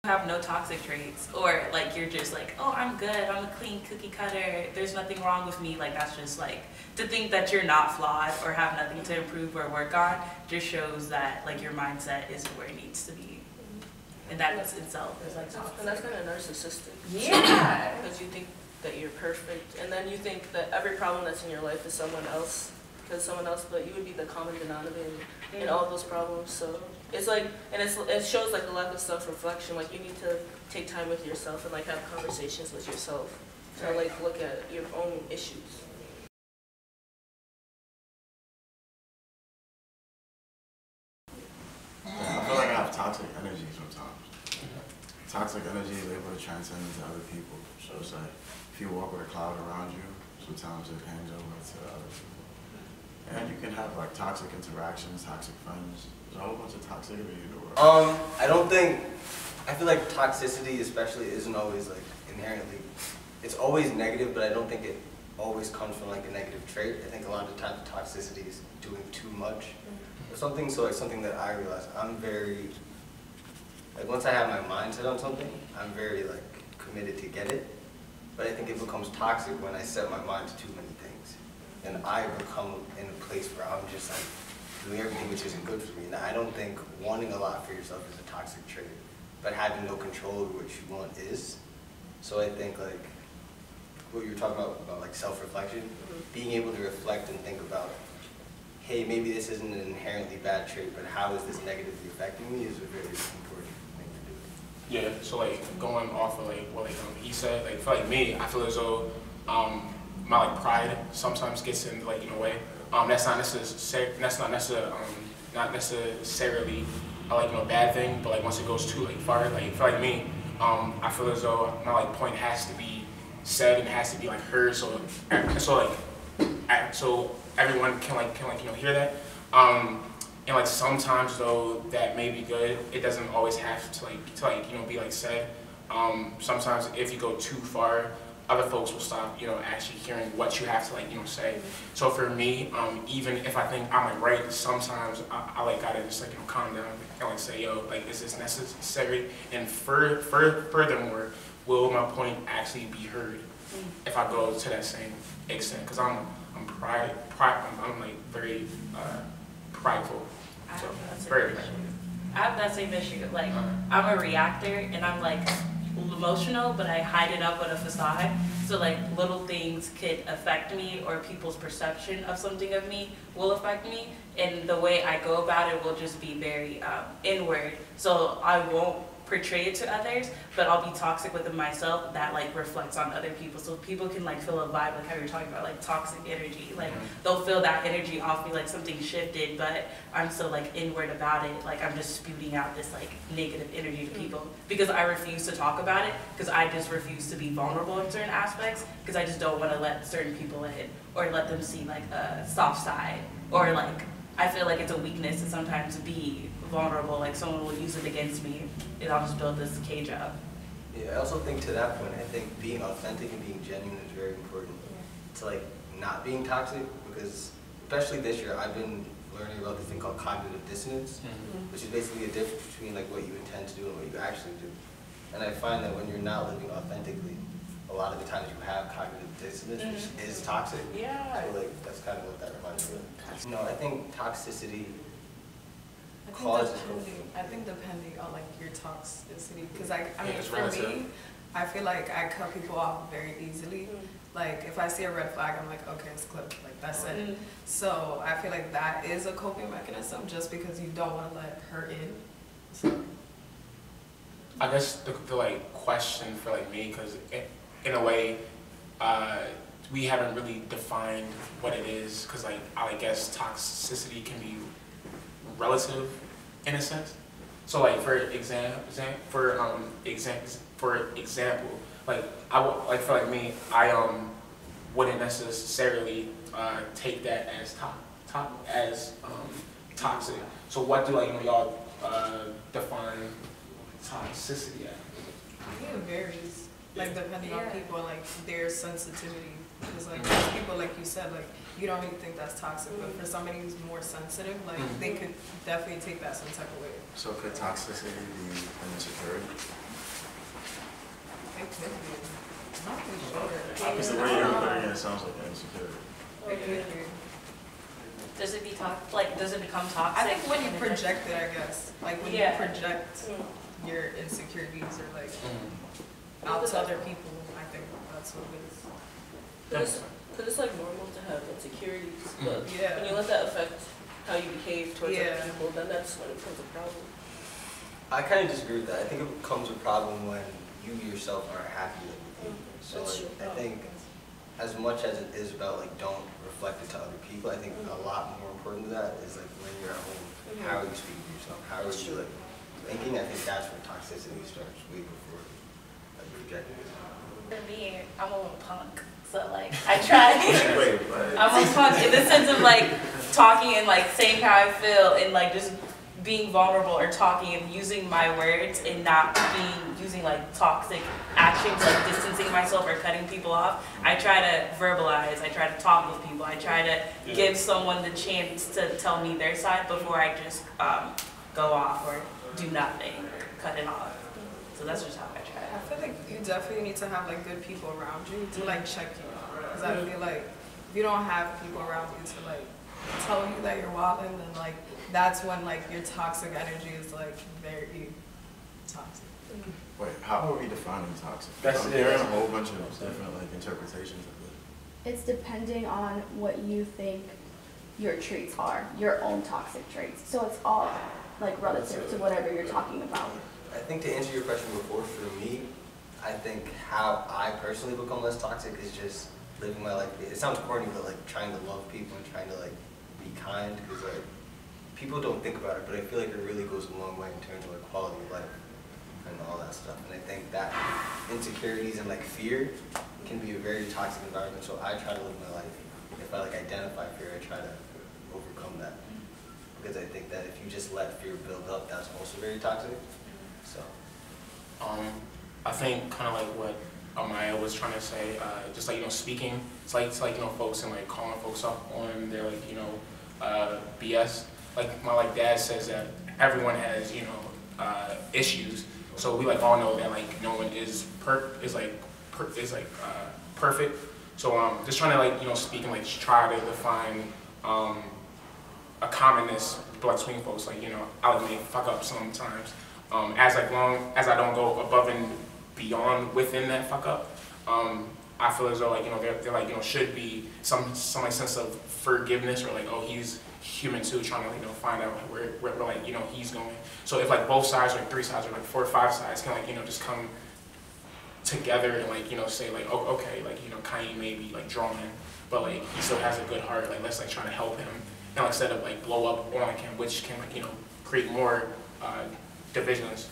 have no toxic traits, or like you're just like, oh, I'm good, I'm a clean cookie cutter, there's nothing wrong with me, like that's just like, to think that you're not flawed or have nothing to improve or work on just shows that like your mindset isn't where it needs to be, and that itself is like toxic. And that's kind of narcissistic. Yeah. Because you think that you're perfect, and then you think that every problem that's in your life is someone else, but you would be the common denominator in all those problems. So it's like, and it shows like a lack of self-reflection. Like you need to take time with yourself and like have conversations with yourself to like look at your own issues. I feel like I have toxic energy sometimes. Toxic energy is able to transcend into other people. So it's like, if you walk with a cloud around you, sometimes it hangs over to other people. And you can have like toxic interactions, toxic friends. There's a whole bunch of toxicity in the world. I feel like toxicity especially isn't always like inherently, it's always negative, but I don't think it always comes from like a negative trait. I think a lot of times toxicity is doing too much or something. So like something that I realize, I'm very, like once I have my mind set on something, I'm very like committed to get it. But I think it becomes toxic when I set my mind to too many things. And I become in a place where I'm just like doing everything which isn't good for me. Now I don't think wanting a lot for yourself is a toxic trait, but having no control over what you want is. So I think like what you were talking about like self-reflection, being able to reflect and think about, hey, maybe this isn't an inherently bad trait, but how is this negatively affecting me is a very important thing to do. Yeah, so like going off of like what he said, like for like me, I feel as though my like pride sometimes gets in like in a way. That's not necessarily not necessarily like a bad thing, but like once it goes too like far, like for like me, I feel as though my like point has to be said and it has to be like heard, so everyone can hear that. And like sometimes though that may be good, it doesn't always have to be like said. Sometimes if you go too far, other folks will stop actually hearing what you have to say. So for me, even if I think I'm like right, sometimes I like gotta just calm down and like say, yo, like is this necessary? And furthermore, will my point actually be heard if I go to that same extent? Because I'm like very prideful. So very. I have that same issue. Like I'm a reactor and I'm like emotional, but I hide it up with a facade. So like little things could affect me, or people's perception of something of me will affect me, and the way I go about it will just be very inward. So I won't portray it to others, but I'll be toxic within myself that like reflects on other people. So people can like feel a vibe, like how you're talking about like toxic energy. Like they'll feel that energy off me, like something shifted, but I'm still like inward about it. Like I'm just spewing out this like negative energy to people because I refuse to talk about it, because I just refuse to be vulnerable in certain aspects, because I just don't want to let certain people in or let them see like a soft side, or like I feel like it's a weakness to sometimes be vulnerable, like someone will use it against me and I'll just build this cage up. Yeah, I also think to that point, I think being authentic and being genuine is very important. To like not being toxic, because especially this year I've been learning about this thing called cognitive dissonance, which is basically a difference between like what you intend to do and what you actually do. And I find that when you're not living authentically, a lot of the times you have cognitive dissonance, which is toxic. Yeah. So like that's kind of what that reminds me of. No, I think toxicity I think depending on like your toxicity, because I mean for me, I feel like I cut people off very easily. Like if I see a red flag, I'm like, okay, it's clipped, like that's it. So I feel like that is a coping mechanism, just because you don't want to let her in. So I guess the like question for like me, because in a way, we haven't really defined what it is, because like I guess toxicity can be relative in a sense. So like for example, like for like me, I wouldn't necessarily take that as toxic. So what do y'all define toxicity as? I think it varies, like depending on people, like their sensitivity. Because like most people, like you said, like you don't really think that's toxic, but for somebody who's more sensitive, like they could definitely take that some type of way. So could toxicity be an insecurity? that sounds like an insecurity. Does it does it become toxic? I think when you project it, I guess. Like when you project Mm. your insecurities or like out to other people, I think that's what it is. Because it's like normal to have insecurities, but Yeah. when you let that affect how you behave towards Yeah. other people, then that's when it becomes a problem. I kind of disagree with that. I think it becomes a problem when you yourself aren't happy with it. So That's like, true. I think as much as it is about like don't reflect it to other people, I think a lot more important to that is like when you're at home, how are you speaking to yourself? How are you like thinking? I think that's where toxicity starts way before like projecting. For me, I'm a little punk, so like I try. Wait, I'm a punk in the sense of like talking and like saying how I feel and like just being vulnerable or talking and using my words and not using like toxic actions like distancing myself or cutting people off. I try to verbalize, I try to talk with people, I try to give someone the chance to tell me their side before I just go off or do nothing, cut it off. So that's just how I try. I feel like you definitely need to have like good people around you to like check you. Because I feel like if you don't have people around you to like tell you that you're wilding, then like that's when like your toxic energy is like very toxic. Wait, how are we defining toxic? That's I'm it. hearing a whole bunch of different like interpretations of it. It's depending on what you think your traits are, your own toxic traits. So it's all like relative to whatever you're talking about. I think to answer your question before, for me, I think how I personally become less toxic is just living my life. It sounds corny, but like trying to love people and trying to like be kind, because like people don't think about it, but I feel like it really goes a long way in terms of like quality of life and all that stuff. And I think that insecurities and like fear can be a very toxic environment. So I try to live my life. If I like identify fear, I try to overcome that, because I think that if you just let fear build up, that's also very toxic. So, I think kind of like what Amaya was trying to say, just like, speaking, it's like, folks and like calling folks up on their like, BS. Like my dad says that everyone has, issues. So we like all know that like no one is perfect. So just trying to like, speak and like try to define a commonness between folks. Like, I like may fuck up sometimes. As long as I don't go above and beyond within that fuck up, I feel as though like there like should be some like sense of forgiveness, or like, oh, he's human too, trying to find out where like he's going. So if like both sides or 3 sides or like 4 or 5 sides can like just come together and like say like, oh, okay, like Kanye may be like drawn, but like he still has a good heart, like let's like try to help him, and instead of like blow up on him, which can like create more divisions.